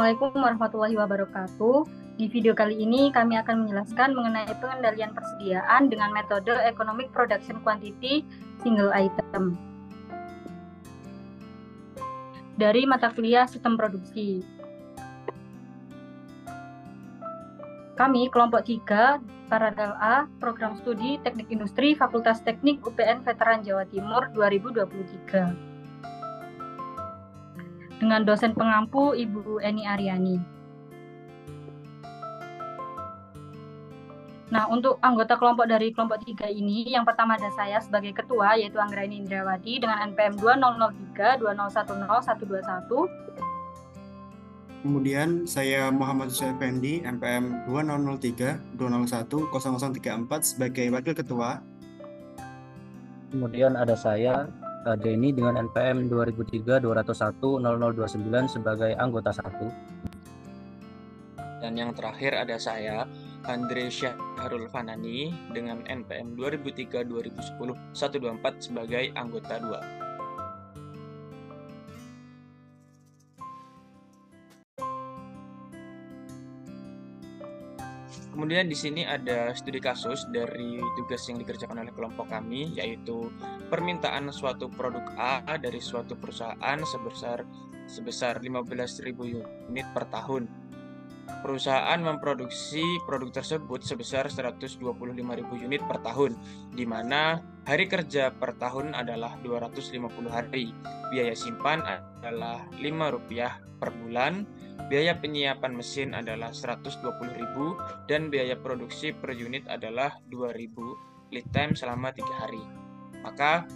Assalamualaikum warahmatullahi wabarakatuh. Di video kali ini kami akan menjelaskan mengenai pengendalian persediaan dengan metode Economic Production Quantity Single Item dari mata kuliah Sistem Produksi. Kami kelompok 3, Paralel A, Program Studi Teknik Industri Fakultas Teknik UPN Veteran Jawa Timur 2023. Dengan dosen pengampu Ibu Eni Aryani. Nah, untuk anggota kelompok dari kelompok 3 ini, yang pertama ada saya sebagai ketua, yaitu Anggraini Indriawati dengan NPM 2003 2010 121. Kemudian saya Muhammad Yusuf Effendi, MPM 2003 201 0034 sebagai wakil ketua. Kemudian ada saya, Denny dengan NPM 2003 201 0029 sebagai anggota 1. Dan yang terakhir ada saya, Andre Syahrul Fanani dengan NPM 2003 2010 124 sebagai anggota 2. Kemudian di sini ada studi kasus dari tugas yang dikerjakan oleh kelompok kami, yaitu permintaan suatu produk A dari suatu perusahaan sebesar 15.000 unit per tahun. Perusahaan memproduksi produk tersebut sebesar 125.000 unit per tahun, di mana hari kerja per tahun adalah 250 hari. Biaya simpan adalah Rp5 per bulan. Biaya penyiapan mesin adalah 120.000 dan biaya produksi per unit adalah 2.000 lead time selama 3 hari. Maka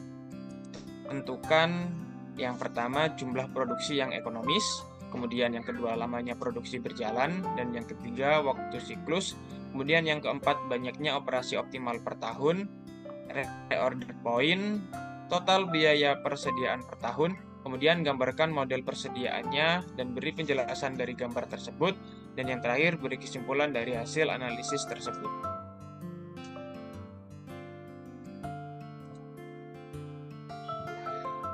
tentukan yang pertama jumlah produksi yang ekonomis, kemudian yang kedua lamanya produksi berjalan, dan yang ketiga waktu siklus, kemudian yang keempat banyaknya operasi optimal per tahun, reorder point, total biaya persediaan per tahun. Kemudian gambarkan model persediaannya dan beri penjelasan dari gambar tersebut. Dan yang terakhir, beri kesimpulan dari hasil analisis tersebut.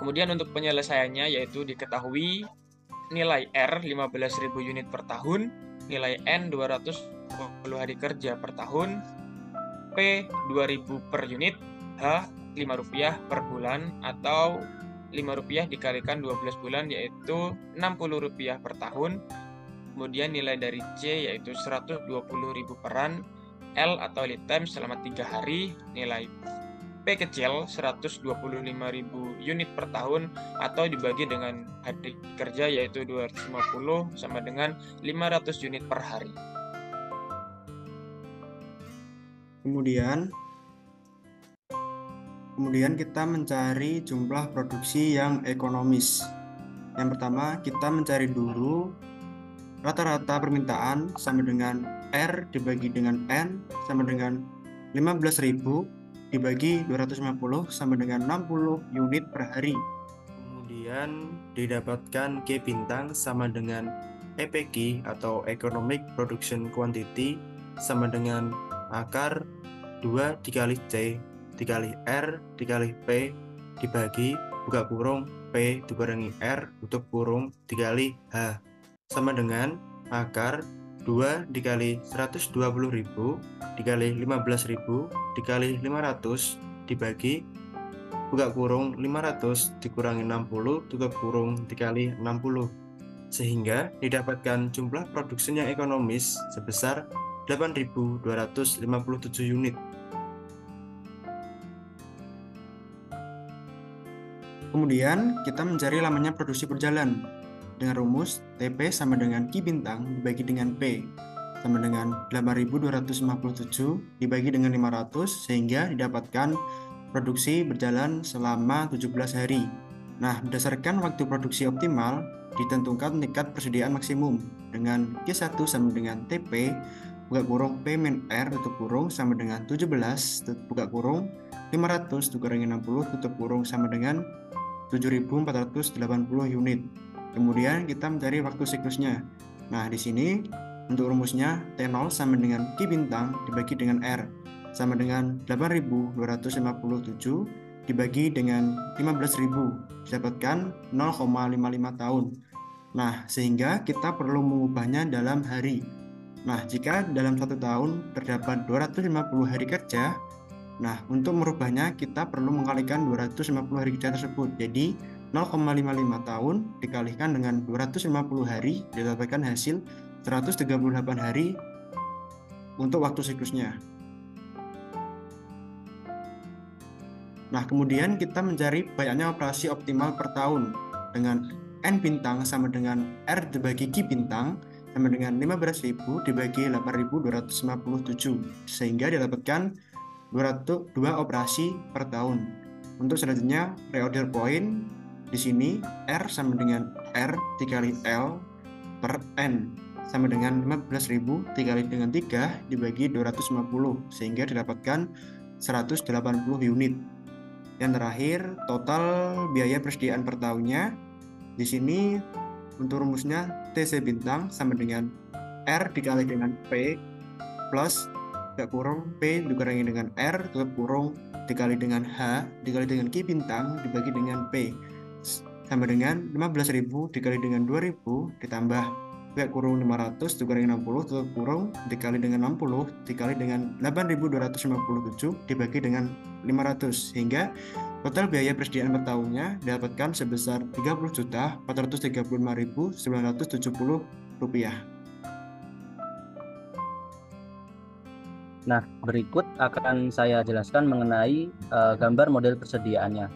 Kemudian untuk penyelesaiannya yaitu diketahui nilai R 15.000 unit per tahun, nilai N 220 hari kerja per tahun, P 2.000 per unit, H Rp5 per bulan atau Rp5 dikalikan 12 bulan yaitu Rp60 per tahun. Kemudian nilai dari C yaitu 120.000 peran, L atau lead time selama 3 hari, nilai P kecil 125.000 unit per tahun atau dibagi dengan hari kerja yaitu 250 sama dengan 500 unit per hari. Kemudian kita mencari jumlah produksi yang ekonomis. Yang pertama, kita mencari dulu rata-rata permintaan sama dengan R dibagi dengan N sama dengan 15.000 dibagi 250 sama dengan 60 unit per hari. Kemudian didapatkan G bintang sama dengan EPQ atau Economic Production Quantity sama dengan akar 2 dikali C dikali R dikali P dibagi buka kurung P dikurangi R tutup kurung dikali H sama dengan akar 2 dikali 120.000 dikali 15.000 dikali 500 dibagi buka kurung 500 dikurangi 60 tutup kurung dikali 60 sehingga didapatkan jumlah produksinya ekonomis sebesar 8.257 unit. Kemudian kita mencari lamanya produksi berjalan dengan rumus TP sama dengan Q bintang dibagi dengan P sama dengan 8.257 dibagi dengan 500 sehingga didapatkan produksi berjalan selama 17 hari. Nah, berdasarkan waktu produksi optimal ditentukan tingkat persediaan maksimum dengan Q1 sama dengan TP buka kurung P min R tutup kurung sama dengan 17 buka kurung 500 dikurangi 60 tutup kurung sama dengan 7.480 unit. Kemudian kita mencari waktu siklusnya. Nah, di sini untuk rumusnya T0 sama dengan Q bintang dibagi dengan R sama dengan 8.257 dibagi dengan 15.000 didapatkan 0,55 tahun. Nah, sehingga kita perlu mengubahnya dalam hari. Nah, jika dalam 1 tahun terdapat 250 hari kerja, nah untuk merubahnya kita perlu mengkalikan 250 hari kerja tersebut. Jadi 0,55 tahun dikalikan dengan 250 hari didapatkan hasil 138 hari untuk waktu siklusnya. Nah, kemudian kita mencari banyaknya operasi optimal per tahun dengan N bintang sama dengan R dibagi Q bintang sama dengan 15.000 dibagi 8.257 sehingga didapatkan 202 operasi per tahun. Untuk selanjutnya reorder point di sini R sama dengan R dikali L per N sama dengan 15.000 dikali dengan 3 dibagi 250 sehingga didapatkan 180 unit. Yang terakhir, total biaya persediaan per tahunnya. Di sini untuk rumusnya TC bintang sama dengan R dikali dengan P plus kurung P dikurangi dengan R tutup kurung dikali dengan H dikali dengan Q bintang dibagi dengan P sama dengan 15.000 dikali dengan 2.000 ditambah kurung 500 dikurangi 60 tutup kurung dikali dengan 60 dikali dengan 8.257 dibagi dengan 500 sehingga total biaya persediaan per tahunnya didapatkan sebesar Rp30.435.970. Nah, berikut akan saya jelaskan mengenai gambar model persediaannya.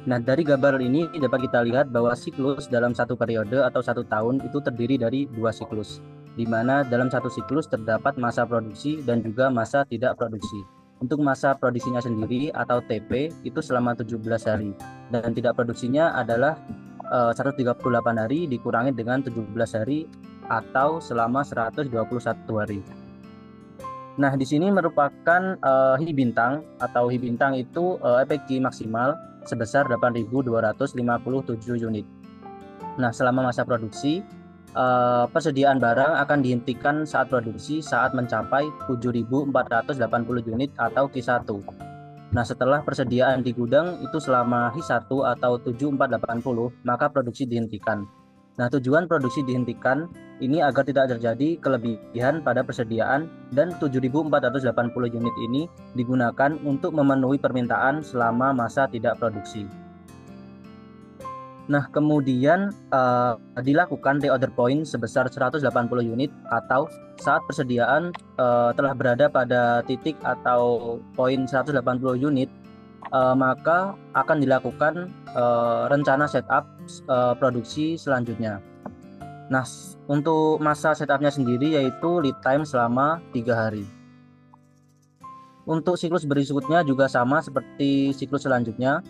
Nah, dari gambar ini dapat kita lihat bahwa siklus dalam satu periode atau 1 tahun itu terdiri dari 2 siklus, di mana dalam satu siklus terdapat masa produksi dan juga masa tidak produksi. Untuk masa produksinya sendiri atau TP itu selama 17 hari, dan tidak produksinya adalah 138 hari dikurangi dengan 17 hari atau selama 121 hari. Nah, di sini merupakan Hi bintang atau Hi bintang itu EPQ maksimal sebesar 8.257 unit. Nah, selama masa produksi, persediaan barang akan dihentikan saat produksi saat mencapai 7.480 unit atau Q1. Nah, setelah persediaan di gudang itu selama Hi1 atau 7.480, maka produksi dihentikan. Nah, tujuan produksi dihentikan ini agar tidak terjadi kelebihan pada persediaan dan 7.480 unit ini digunakan untuk memenuhi permintaan selama masa tidak produksi. Nah, kemudian dilakukan reorder point sebesar 180 unit atau saat persediaan telah berada pada titik atau poin 180 unit, maka akan dilakukan rencana setup produksi selanjutnya. Nah, untuk masa setupnya sendiri yaitu lead time selama 3 hari. Untuk siklus berikutnya juga sama seperti siklus selanjutnya,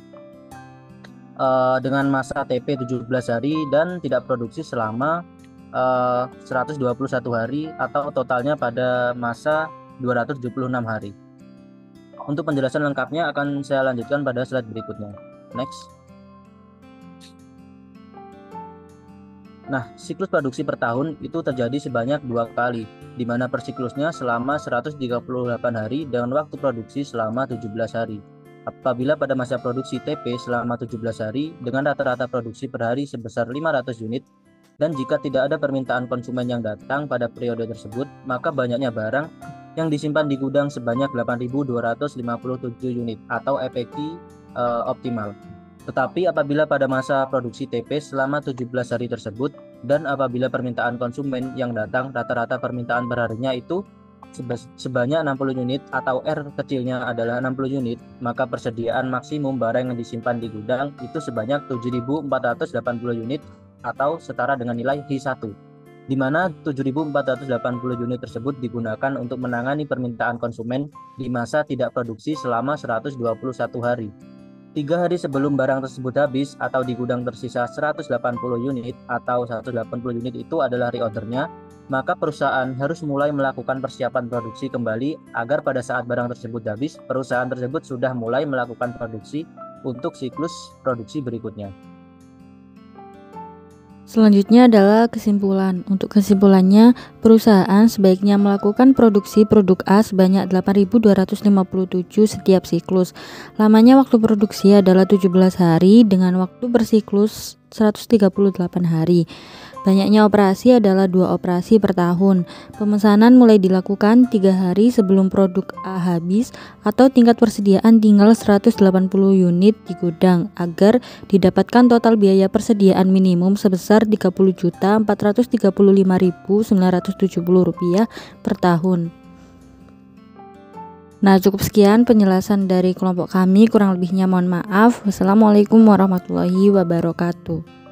dengan masa TP 17 hari dan tidak produksi selama 121 hari atau totalnya pada masa 276 hari. Untuk penjelasan lengkapnya akan saya lanjutkan pada slide berikutnya. Next. Nah, siklus produksi per tahun itu terjadi sebanyak 2 kali, di mana per siklusnya selama 138 hari dengan waktu produksi selama 17 hari. Apabila pada masa produksi TP selama 17 hari dengan rata-rata produksi per hari sebesar 500 unit, dan jika tidak ada permintaan konsumen yang datang pada periode tersebut, maka banyaknya barang yang disimpan di gudang sebanyak 8.257 unit atau EPQ optimal. Tetapi apabila pada masa produksi TP selama 17 hari tersebut dan apabila permintaan konsumen yang datang rata-rata permintaan perharinya itu sebanyak 60 unit atau R kecilnya adalah 60 unit, maka persediaan maksimum barang yang disimpan di gudang itu sebanyak 7.480 unit atau setara dengan nilai Hi1, di mana 7.480 unit tersebut digunakan untuk menangani permintaan konsumen di masa tidak produksi selama 121 hari. 3 hari sebelum barang tersebut habis atau di gudang tersisa 180 unit atau 180 unit itu adalah reordernya, maka perusahaan harus mulai melakukan persiapan produksi kembali agar pada saat barang tersebut habis, perusahaan tersebut sudah mulai melakukan produksi untuk siklus produksi berikutnya. Selanjutnya adalah kesimpulan. Untuk kesimpulannya, perusahaan sebaiknya melakukan produksi produk A sebanyak 8.257 setiap siklus. Lamanya waktu produksi adalah 17 hari dengan waktu bersiklus 138 hari. Banyaknya operasi adalah 2 operasi per tahun. Pemesanan mulai dilakukan 3 hari sebelum produk A habis atau tingkat persediaan tinggal 180 unit di gudang agar didapatkan total biaya persediaan minimum sebesar Rp30.435.970 per tahun. Nah, cukup sekian penjelasan dari kelompok kami, kurang lebihnya mohon maaf. Wassalamualaikum warahmatullahi wabarakatuh.